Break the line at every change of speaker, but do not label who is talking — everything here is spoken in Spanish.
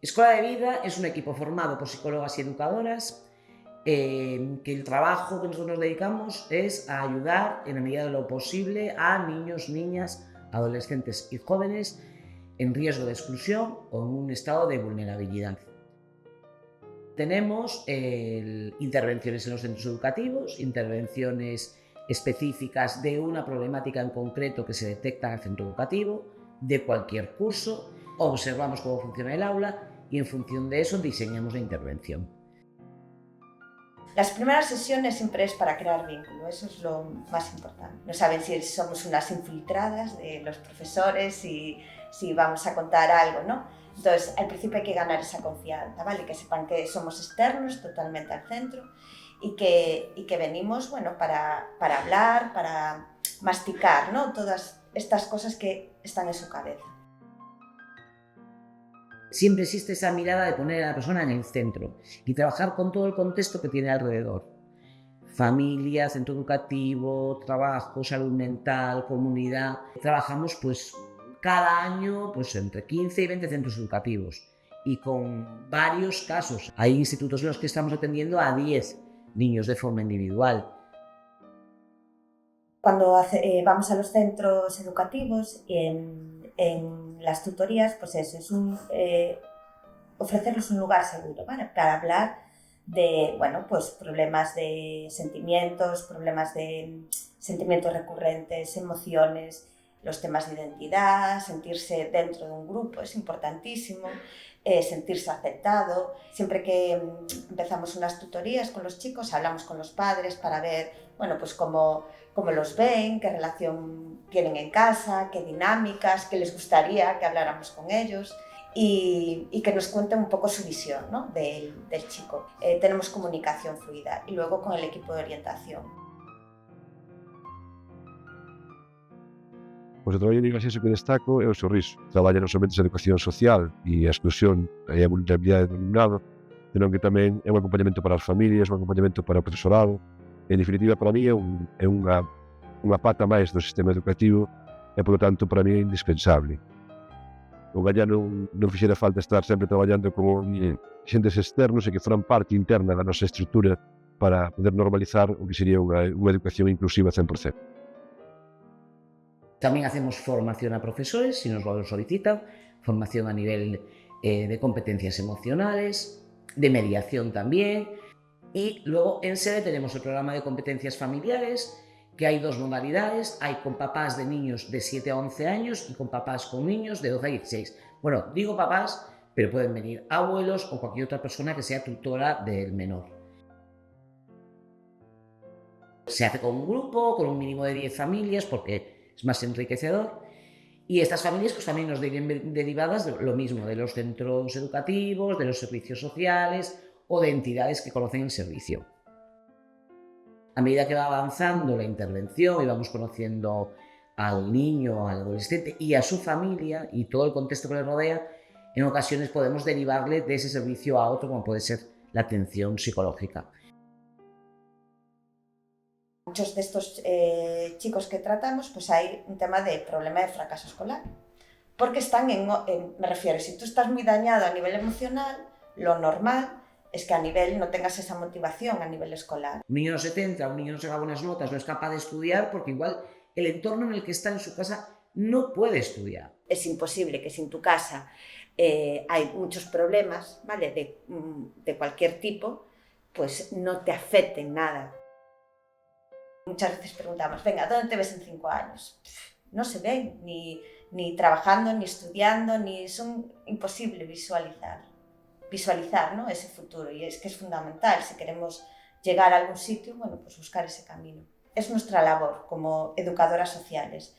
Escuela de Vida es un equipo formado por psicólogas y educadoras que el trabajo que nosotros nos dedicamos es a ayudar en la medida de lo posible a niños, niñas, adolescentes y jóvenes en riesgo de exclusión o en un estado de vulnerabilidad. Tenemos intervenciones en los centros educativos, intervenciones específicas de una problemática en concreto que se detecta en el centro educativo, de cualquier curso, observamos cómo funciona el aula y en función de eso diseñamos la intervención.
Las primeras sesiones siempre es para crear vínculo, eso es lo más importante. No saben si somos unas infiltradas de los profesores y si vamos a contar algo, ¿no? Entonces, al principio hay que ganar esa confianza, ¿vale? Que sepan que somos externos totalmente al centro y que venimos, bueno, para hablar, para masticar, ¿no? Todas estas cosas que están en su cabeza.
Siempre existe esa mirada de poner a la persona en el centro y trabajar con todo el contexto que tiene alrededor. Familia, centro educativo, trabajo, salud mental, comunidad. Trabajamos pues cada año pues entre 15 y 20 centros educativos y con varios casos. Hay institutos en los que estamos atendiendo a 10 niños de forma individual.
Cuando vamos a los centros educativos, en las tutorías, pues eso, es ofrecerles un lugar seguro, ¿vale? Para hablar de, bueno, pues problemas de sentimientos recurrentes, emociones, los temas de identidad, sentirse dentro de un grupo es importantísimo, sentirse aceptado. Siempre que empezamos unas tutorías con los chicos, hablamos con los padres para ver, bueno, pues cómo los ven, qué relación tienen en casa, qué dinámicas, qué les gustaría que habláramos con ellos. Y que nos cuenten un poco su visión, ¿no? del chico. Tenemos comunicación fluida y luego con el equipo de orientación.
Pois o traballo de Iglesia que destaco é o Sorriso. Traballa non somente a educación social e a exclusión e a vulnerabilidade do alumnado, senón que tamén é un acompañamento para as familias, un acompañamento para o profesorado. En definitiva, para mí é unha pata máis do sistema educativo e, polo tanto, para mí é indispensable. O Gallá non fixera falta estar sempre traballando con xentes externos e que foran parte interna da nosa estrutura para poder normalizar o que sería unha educación inclusiva 100%.
También hacemos formación a profesores, si nos lo solicitan, formación a nivel de competencias emocionales, de mediación también. Y luego en sede tenemos el programa de competencias familiares, que hay dos modalidades, hay con papás de niños de 7 a 11 años y con papás con niños de 12 a 16. Bueno, digo papás, pero pueden venir abuelos o cualquier otra persona que sea tutora del menor. Se hace con un grupo, con un mínimo de 10 familias, porque es más enriquecedor. Y estas familias pues también nos vienen derivadas de lo mismo, de los centros educativos, de los servicios sociales o de entidades que conocen el servicio. A medida que va avanzando la intervención y vamos conociendo al niño, al adolescente y a su familia y todo el contexto que le rodea, en ocasiones podemos derivarle de ese servicio a otro, como puede ser la atención psicológica.
Muchos de estos chicos que tratamos, pues hay un tema de problema de fracaso escolar. Porque están me refiero, si tú estás muy dañado a nivel emocional, lo normal es que a nivel no tengas esa motivación a nivel escolar.
Un niño no se centra, un niño no saca buenas notas, no es capaz de estudiar porque igual el entorno en el que está en su casa no puede estudiar.
Es imposible que si en tu casa hay muchos problemas, ¿vale? de cualquier tipo, pues no te afecten nada. Muchas veces preguntamos, venga, ¿dónde te ves en 5 años? No se ven, ni trabajando, ni estudiando, son imposible visualizar, ¿no? Ese futuro, y es que es fundamental si queremos llegar a algún sitio, bueno, pues buscar ese camino. Es nuestra labor como educadoras sociales.